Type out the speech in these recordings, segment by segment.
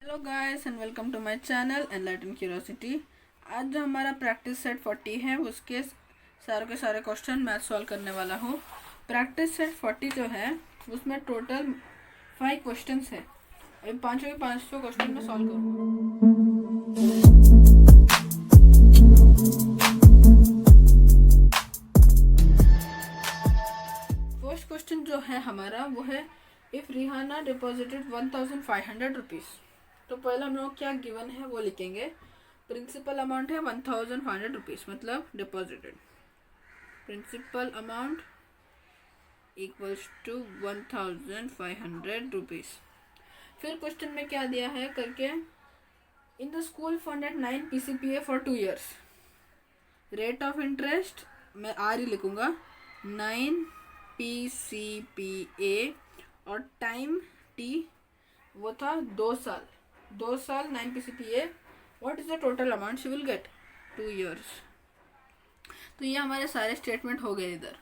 Hello guys and welcome to my channel enlighten curiosity. आज जो हमारा प्रैक्टिस सेट 40 है उसके सारे के सारे क्वेश्चन मैं सॉल्व करने वाला हूँ। प्रैक्टिस सेट 40 जो है उसमें टोटल 5 क्वेश्चंस है। अभी पाँचों के 500 क्वेश्चन में सॉल्व करूँगा। फर्स्ट क्वेश्चन जो है हमारा वो है इफ़ रिहाना डिपॉजिटेड 1500 रुपीज़। तो पहले हम लोग क्या गिवन है वो लिखेंगे। प्रिंसिपल अमाउंट है 1500 रुपीज़ मतलब deposited. Principal amount equals to 1500 rupees. फिर क्वेश्चन में क्या दिया है करके, in the school funded 9 PCPA for 2 years। Rate of interest मैं आर ही लिखूँगा 9 PCPA और टाइम टी वो था 2 साल। 2 साल 9 PCPA। What is the total amount she will get 2 years। तो ये हमारे सारे स्टेटमेंट हो गए। इधर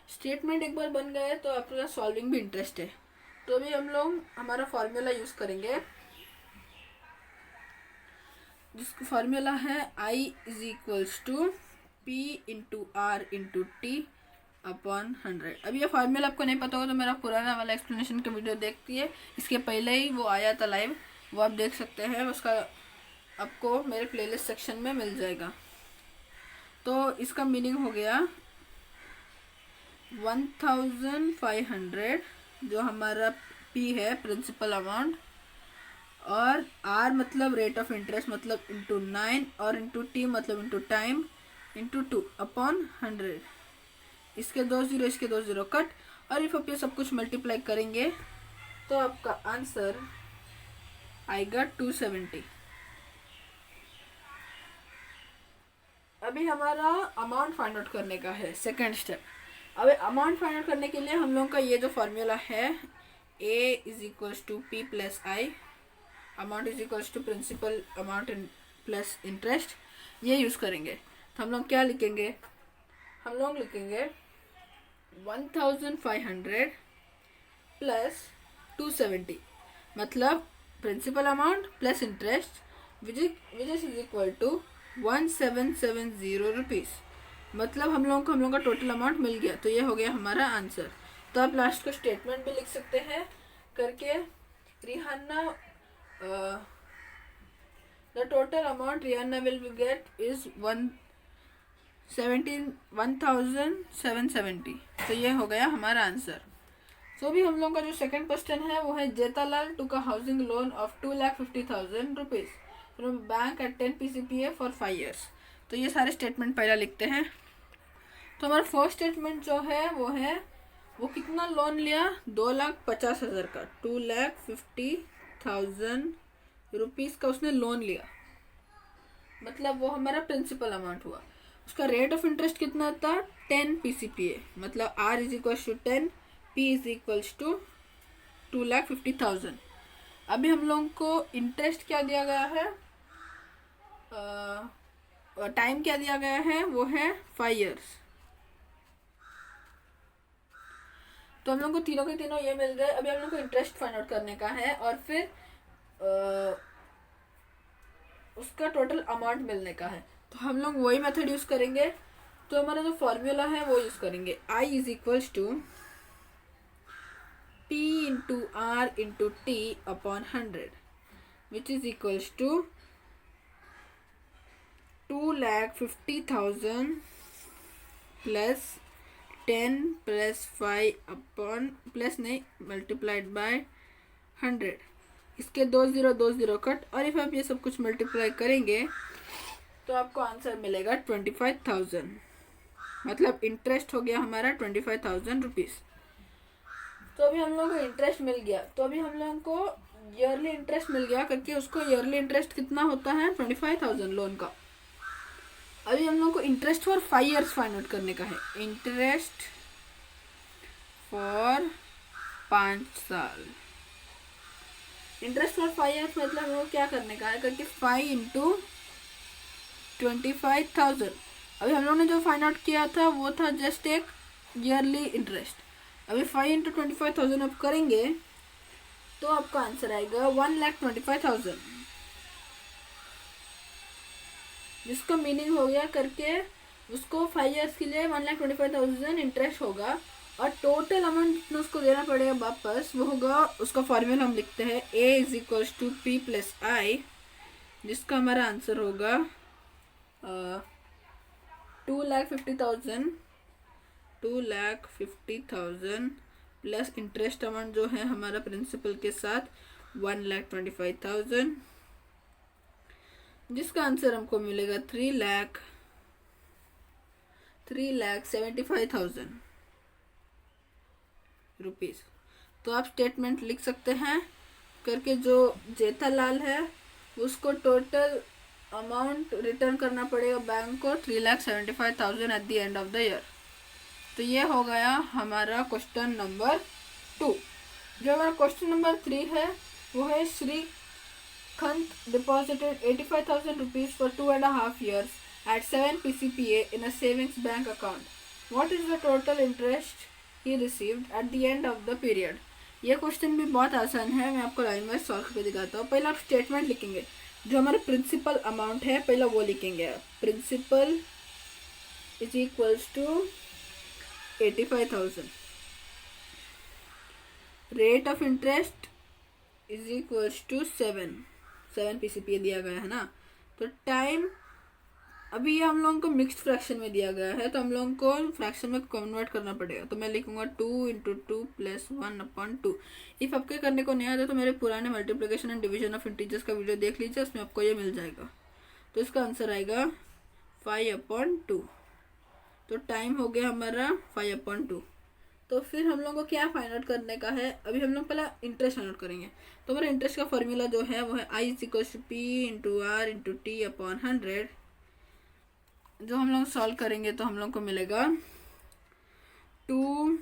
स्टेटमेंट एक बार बन गए तो आपका सॉल्विंग भी इंटरेस्ट है। तो अभी हम लोग हमारा फॉर्मूला यूज़ करेंगे जिसका फॉर्मूला है I is equals to P into R into T upon 100। अब ये फार्मूला आपको नहीं पता होगा तो मेरा पुराना वाला एक्सप्लेनेशन का वीडियो देखती है, इसके पहले ही वो आया था लाइव, वो आप देख सकते हैं। उसका आपको मेरे प्लेलिस्ट सेक्शन में मिल जाएगा। तो इसका मीनिंग हो गया 1500 जो हमारा P है प्रिंसिपल अमाउंट, और R मतलब रेट ऑफ इंटरेस्ट मतलब इंटू 9 और इंटू T मतलब इंटू टाइम इंटू 2 अपॉन 100। इसके 2 जीरो इसके 2 जीरो कट, और इफ आप ये सब कुछ मल्टीप्लाई करेंगे तो आपका आंसर आएगा 270। अभी हमारा अमाउंट फाइंड आउट करने का है सेकंड स्टेप। अब अमाउंट फाइंड आउट करने के लिए हम लोगों का ये जो फॉर्मूला है A is equals to P plus I, amount is equals to principal amount plus interest, ये यूज़ करेंगे। तो हम लोग क्या लिखेंगे, हम लोग लिखेंगे 1500 प्लस 270 मतलब principal amount plus interest which is equal to 1770 rupees. मतलब हम लोगों का टोटल अमाउंट मिल गया। तो ये हो गया हमारा आंसर। तो आप लास्ट को स्टेटमेंट भी लिख सकते हैं करके, Rehana the total amount Rehana will get is 1770। तो ये हो गया हमारा आंसर। तो भी हम लोगों का जो सेकंड क्वेश्चन है वो है Jethalal took a housing loan of 2,50,000 rupees from bank at 10 PCPA for 5 years। तो ये सारे स्टेटमेंट पहले लिखते हैं। तो हमारा फर्स्ट स्टेटमेंट जो है वो कितना लोन लिया, 2,50,000 का, 2,50,000 रुपीज़ का उसने लोन लिया, मतलब वो हमारा प्रिंसिपल अमाउंट हुआ। उसका रेट ऑफ इंटरेस्ट कितना था 10 PCPA मतलब R is equals to 10, P is equals to 2,50,000। अभी हम लोगों को इंटरेस्ट क्या दिया गया है, टाइम क्या दिया गया है, वो है 5 years। तो हम लोग को तीनों के तीनों ये मिल गए। अभी हम लोग को इंटरेस्ट फाइंड आउट करने का है और फिर उसका टोटल अमाउंट मिलने का है। तो हम लोग वही मेथड यूज़ करेंगे। तो हमारा जो फॉर्मूला है वो यूज़ करेंगे I is equals to P into R into T upon 100 which is equals to 2,50,000 plus 10 plus 5 upon plus नहीं मल्टीप्लाइड बाय 100। इसके 2 जीरो कट, और इफ आप ये सब कुछ मल्टीप्लाई करेंगे तो आपको आंसर मिलेगा 25,000। मतलब इंटरेस्ट हो गया हमारा 25,000 रुपीज़। तो अभी हम लोगों को इंटरेस्ट मिल गया। तो अभी हम लोगों को ईयरली इंटरेस्ट मिल गया करके, उसको ईयरली इंटरेस्ट कितना होता है 25,000 लोन का। अभी हम लोगों को interest for 5 years find out करने का है। इंटरेस्ट फॉर 5 साल, इंटरेस्ट फॉर 5 years मतलब हम लोग क्या करने का है करके 5 इंटू 25,000। अभी हम लोग ने जो फाइंड आउट किया था वो था जस्ट एक ईयरली इंटरेस्ट। अभी 5 इंटू 25,000 अब करेंगे तो आपका आंसर आएगा 1,25,000, जिसका मीनिंग हो गया करके उसको 5 ईयर्स के लिए 1,25,000 इंटरेस्ट होगा, और टोटल अमाउंट जितना उसको देना पड़ेगा वापस वो होगा, उसका फॉर्मूला हम लिखते हैं A=P+I, जिसका हमारा आंसर होगा 2,50,000 प्लस इंटरेस्ट अमाउंट जो है हमारा प्रिंसिपल के साथ 1,25,000, जिसका आंसर हमको मिलेगा 3,75,000 रुपीज़। तो आप स्टेटमेंट लिख सकते हैं करके, जो जेठालाल है उसको टोटल अमाउंट रिटर्न करना पड़ेगा बैंक को 3,75,000 at the end of the year. तो ये हो गया हमारा क्वेश्चन नंबर 2। जो हमारा क्वेश्चन नंबर 3 है वो है Shrikant deposited 85,000 rupees for 2.5 years at 7 PCPA in a savings bank account. What is the total interest he received at the end of the period? ये क्वेश्चन भी बहुत आसान है, मैं आपको लाइन वाइज सॉल्व करके दिखाता हूँ। पहले आप स्टेटमेंट लिखेंगे, जो हमारा प्रिंसिपल अमाउंट है पहला वो लिखेंगे। Principal is equals to 85,000, rate of interest is equals to 7 PCPA दिया गया है ना। तो टाइम, अभी ये हम लोगों को मिक्स्ड फ्रैक्शन में दिया गया है तो हम लोगों को फ्रैक्शन में कन्वर्ट करना पड़ेगा। तो मैं लिखूंगा 2 × 2 + 1/2। इफ आपके करने को नहीं आता तो मेरे पुराने multiplication and division of integers का वीडियो देख लीजिए, उसमें आपको ये मिल जाएगा। तो इसका आंसर आएगा 5/2। तो टाइम हो गया हमारा 5/2। तो फिर हम लोगों को क्या फाइंड आउट करने का है, अभी हम लोग पहला इंटरेस्ट फाइंड आउट करेंगे। तो हमारा इंटरेस्ट का फॉर्मूला जो है वो है I = P × R × T/100। जो हम लोग सॉल्व करेंगे तो हम लोग को मिलेगा 2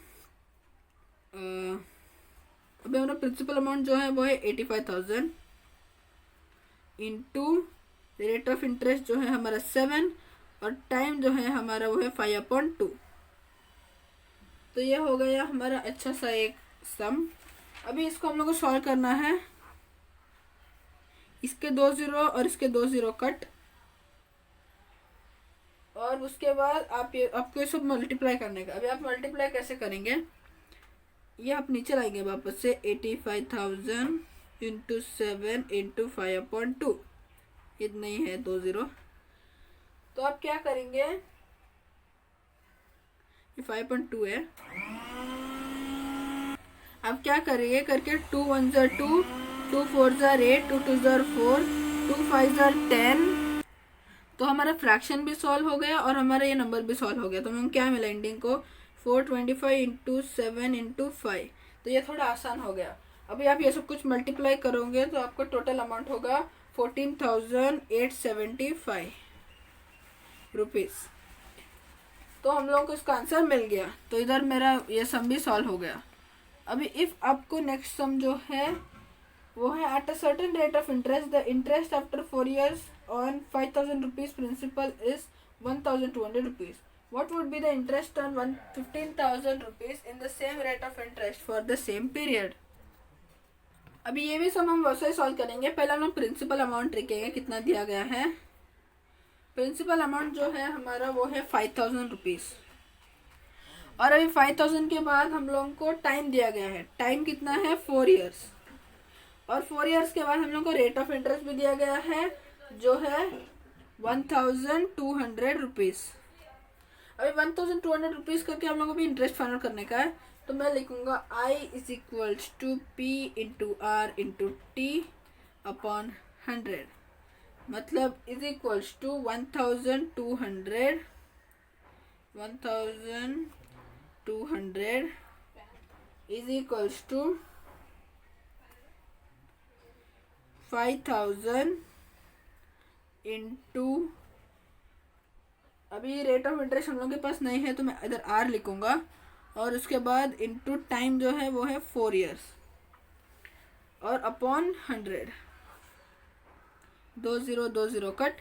अभी हमारा प्रिंसिपल अमाउंट जो है वो है 85,000 इंटू रेट ऑफ इंटरेस्ट जो है हमारा 7 और टाइम जो है हमारा वो है 5/2। तो ये हो गया हमारा अच्छा सा एक सम। अभी इसको हम लोग को सॉल्व करना है। इसके 2 0 और इसके 2 0 कट, और उसके बाद आपको ये सब मल्टीप्लाई करने का। अभी आप मल्टीप्लाई कैसे करेंगे, ये आप नीचे लाएंगे वापस से 85,000 × 7 × 5/2, इतना ही है 2 0। तो आप क्या करेंगे, ये 5/2 है, आप क्या करेंगे करके 2 1 = 2, 2 4 = 8, 2 2 = 4, 2 5 = 10। तो हमारा फ्रैक्शन भी सॉल्व हो गया और हमारा ये नंबर भी सॉल्व हो गया। तो हमें क्या मिला एंडिंग को 425 × 7 × 5। तो ये थोड़ा आसान हो गया। अभी आप ये सब कुछ मल्टीप्लाई करोगे तो आपको टोटल अमाउंट होगा 14,875 रुपीज़। तो हम लोगों को इसका आंसर मिल गया। तो इधर मेरा ये सम भी सॉल्व हो गया। अभी इफ़ आपको नेक्स्ट सम जो है वो है at a certain rate of interest the interest after 4 years on 5,000 rupees principal is 1,200 rupees. What would be the interest on 15,000 rupees in the same rate of interest for the same period? अभी ये भी सम हम वैसे ही solve करेंगे। पहले हम लोग principal amount लिखेंगे, कितना दिया गया है। प्रिंसिपल अमाउंट जो है हमारा वो है 5,000 रुपीज़, और अभी 5,000 के बाद हम लोगों को टाइम दिया गया है। टाइम कितना है 4 years, और 4 years के बाद हम लोग को रेट ऑफ इंटरेस्ट भी दिया गया है जो है 1,200 रुपीज़। अभी 1,200 रुपीज़ करके हम लोग को भी इंटरेस्ट फाइंड आउट करने का है। तो मैं लिखूंगा I = P × R × T/100, मतलब is equals to 1,200 is equals to 5,000 into, अभी रेट ऑफ इंटरेस्ट हम लोग के पास नहीं है तो मैं इधर R लिखूंगा, और उसके बाद इंटू टाइम जो है वो है 4 years और अपॉन 100। 2 0 2 0 कट।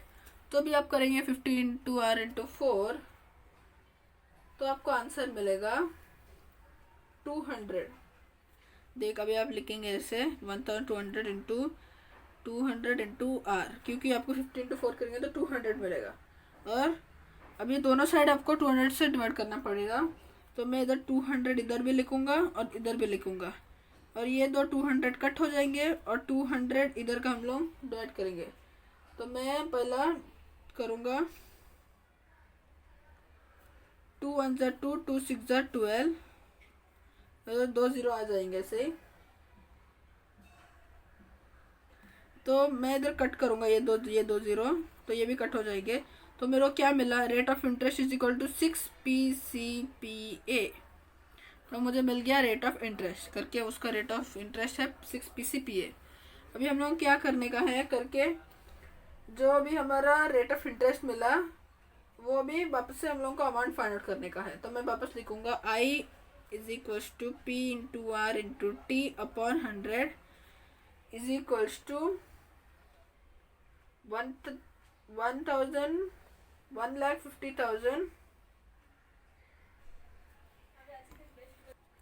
तो अभी आप करेंगे 50 × R × 4, तो आपको आंसर मिलेगा 200। देख अभी आप लिखेंगे ऐसे 1200 इंटू 200 इंटू आर, क्योंकि आपको 50 इंटू 4 करेंगे तो 200 मिलेगा। और अब ये दोनों साइड आपको 200 से डिवाइड करना पड़ेगा। तो मैं इधर 200 इधर भी लिखूँगा और इधर भी लिखूँगा, और ये दो 200 कट हो जाएंगे और 200 इधर का हम लोग डिवाइड करेंगे। तो मैं पहला करूँगा 2 1 ज़ा 2, 2 6 ज़ा 12, तो 2 0 आ जाएंगे ऐसे ही। तो मैं इधर कट करूँगा ये दो 0, तो ये भी कट हो जाएंगे। तो मेरे को क्या मिला, rate of interest is equal to 6 PCPA। तो मुझे मिल गया रेट ऑफ इंटरेस्ट करके, उसका रेट ऑफ इंटरेस्ट है 6 PCPA। अभी हम लोग क्या करने का है करके, जो अभी हमारा रेट ऑफ इंटरेस्ट मिला वो अभी वापस से हम लोग को अमाउंट फाइंड आउट करने का है। तो मैं वापस लिखूंगा I is equals to P into R into T upon 100 is equals to 1,50,000,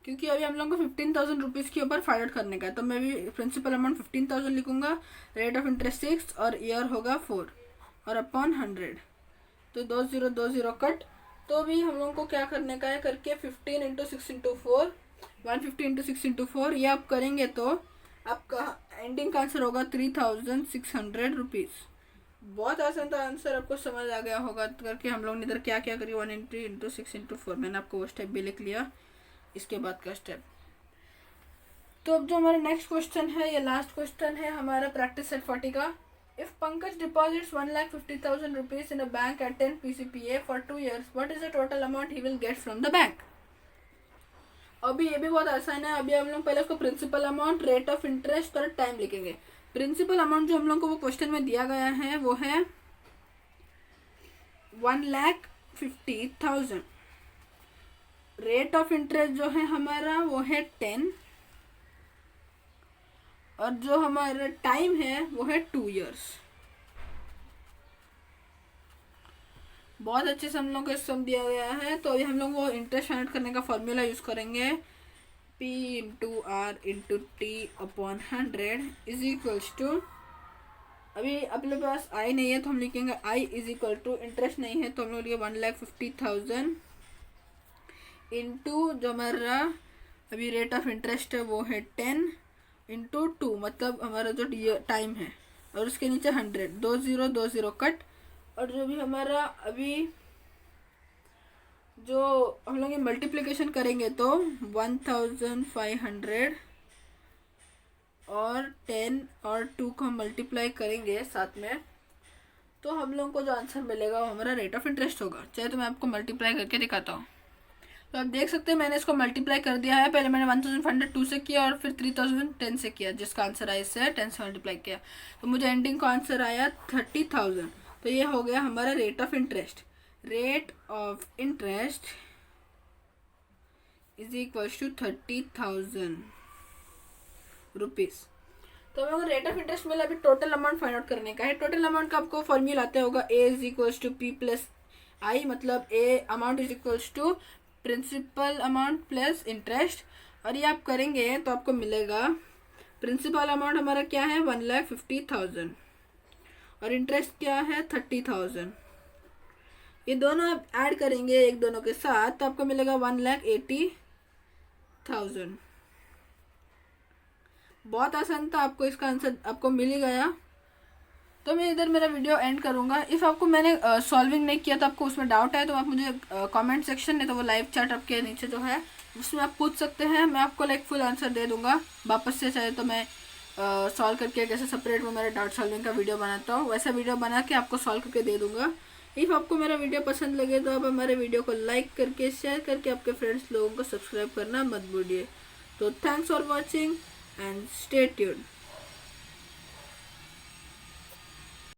क्योंकि अभी हम लोग को 15,000 रुपीज़ के ऊपर फाइंड आउट करने का है। तो मैं भी प्रिंसिपल अमाउंट 15,000 लिखूंगा, रेट ऑफ इंटरेस्ट 6 और ईयर होगा 4 और अपॉन 100। तो 2 0 2 0 कट। तो अभी हम लोग को क्या करने का है करके 15 इंटू 6 इंटू 4, 150 इंटू 6 इंटू 4, ये आप करेंगे तो आपका एंडिंग का आंसर होगा 3,600 रुपीज़। बहुत आसान था आंसर, आपको समझ आ गया होगा करके। हम लोग ने इधर क्या क्या करी, 1 इंटू 6 इंटू 4, मैंने आपको वो स्टेप भी लिख लिया, इसके बाद का स्टेप। तो अब जो हमारा नेक्स्ट क्वेश्चन है, ये लास्ट क्वेश्चन है हमारा प्रैक्टिस सेट 40 का। If Pankaj deposits 1,50,000 rupees in a bank at 10 PCPA for 2 years, what is the total amount he will get from the bank. अभी ये भी बहुत आसान है। अभी हम लोग पहले उसको principal amount, rate of interest और टाइम लिखेंगे। प्रिंसिपल अमाउंट जो हम लोग को वो क्वेश्चन में दिया गया है वो है 1,50,000। रेट ऑफ इंटरेस्ट जो है हमारा वो है 10, और जो हमारा टाइम है वो है 2 years। बहुत अच्छे से हम लोग को सम दिया गया है। तो अभी हम लोग वो इंटरेस्ट फाइंड करने का फॉर्मूला यूज करेंगे, P into R into T upon 100 is equals to, अभी अपने पास I नहीं है तो हम लिखेंगे I is equal to, interest नहीं है तो हम लोग लिखेंगे 1,50,000 इंटू जो हमारा अभी रेट ऑफ इंटरेस्ट है वो है 10 इंटू 2, मतलब हमारा जो टाइम है, और उसके नीचे 100, 2 0 2 0 कट। और जो भी हमारा अभी जो हम लोग ये मल्टीप्लिकेशन करेंगे तो 1,500 और 10 और 2 को हम मल्टीप्लाई करेंगे साथ में, तो हम लोग को जो आंसर मिलेगा वो हमारा रेट ऑफ इंटरेस्ट होगा। चलिए तो मैं आपको मल्टीप्लाई करके दिखाता हूँ। तो आप देख सकते हैं मैंने इसको मल्टीप्लाई कर दिया है। पहले मैंने 1,502 से किया और फिर 3,010 से किया, जिसका आंसर आया इससे 10 से मल्टीप्लाई किया, तो मुझे एंडिंग का आंसर आया 30,000। तो ये हो गया हमारा rate of interest. Rate of interest is equals to 30,000 rupees. तो हमें रेट ऑफ इंटरेस्ट मिला। अभी टोटल अमाउंट फाइंड आउट करने का है। टोटल अमाउंट का आपको फॉर्मूला आता होगा, A is equals to P plus I, मतलब A amount is equals to principal amount plus interest. और ये आप करेंगे तो आपको मिलेगा, प्रिंसिपल अमाउंट हमारा क्या है 1,50,000 और इंटरेस्ट क्या है 30,000। ये दोनों आप ऐड करेंगे एक दोनों के साथ तो आपको मिलेगा 1,80,000। बहुत आसान था, आपको इसका आंसर आपको मिल ही गया। तो मैं इधर मेरा वीडियो एंड करूँगा। इफ़ आपको मैंने सॉल्विंग नहीं किया तो आपको उसमें डाउट है तो आप मुझे कमेंट सेक्शन में, तो वो लाइव चैट आपके नीचे जो है उसमें आप पूछ सकते हैं। मैं आपको लाइक फुल आंसर दे दूँगा वापस से। चाहे तो मैं सॉल्व करके जैसे सेपरेट वो मेरा डाउट सॉल्विंग का वीडियो बनाता हूँ वैसा वीडियो बना के आपको सॉल्व करके दे दूँगा। इफ़ आपको मेरा वीडियो पसंद लगे तो आप हमारे वीडियो को लाइक करके शेयर करके आपके फ्रेंड्स लोगों को सब्सक्राइब करना मत भूलिए। तो thanks for watching and stay tuned.